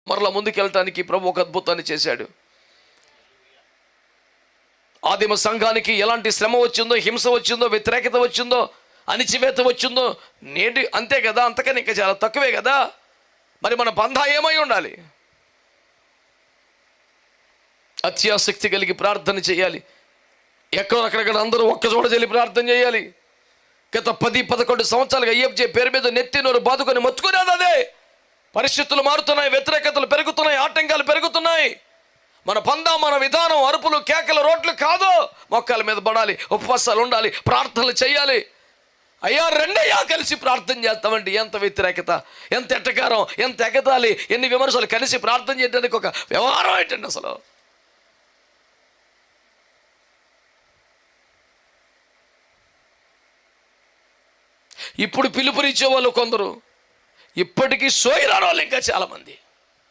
మరలా ముందుకెళ్ళటానికి ప్రభు ఒక అద్భుతాన్ని చేశాడు. ఆదిమ సంఘానికి ఎలాంటి శ్రమ వచ్చిందో, హింస వచ్చిందో, వ్యతిరేకత వచ్చిందో, అణిచివేత వచ్చిందో, నేటి అంతే కదా, అంతకని ఇంకా చాలా తక్కువే కదా. మరి మన బంధ ఏమై ఉండాలి? అత్యాసక్తి కలిగి ప్రార్థన చేయాలి. ఎక్కడక్కడ అందరూ ఒక్కచోట చెల్లి ప్రార్థన చేయాలి. గత 10-11 సంవత్సరాలుగా IFJ పేరు మీద నెత్తి నోరు బాదుకొని మొత్తుకునేది అదే. పరిస్థితులు మారుతున్నాయి, వ్యతిరేకతలు పెరుగుతున్నాయి, ఆటంకాలు పెరుగుతున్నాయి. మన పందా, మన విధానం అరుపులు, కేకలు, రోడ్లు కాదు. మొక్కల మీద పడాలి, ఉపవాసాలు ఉండాలి, ప్రార్థనలు చేయాలి. అయ్యా రెండయ్యా కలిసి ప్రార్థన చేస్తామండి. ఎంత వ్యతిరేకత, ఎంత ఎట్టకారం, ఎంత ఎగతాళి, ఎన్ని విమర్శలు. కలిసి ప్రార్థన చేయడానికి ఒక వ్యవహారం ఏంటండి అసలు? ఇప్పుడు పిలుపునిచ్చే వాళ్ళు కొందరు, ఇప్పటికీ సోయిరాని వాళ్ళు ఇంకా చాలామంది.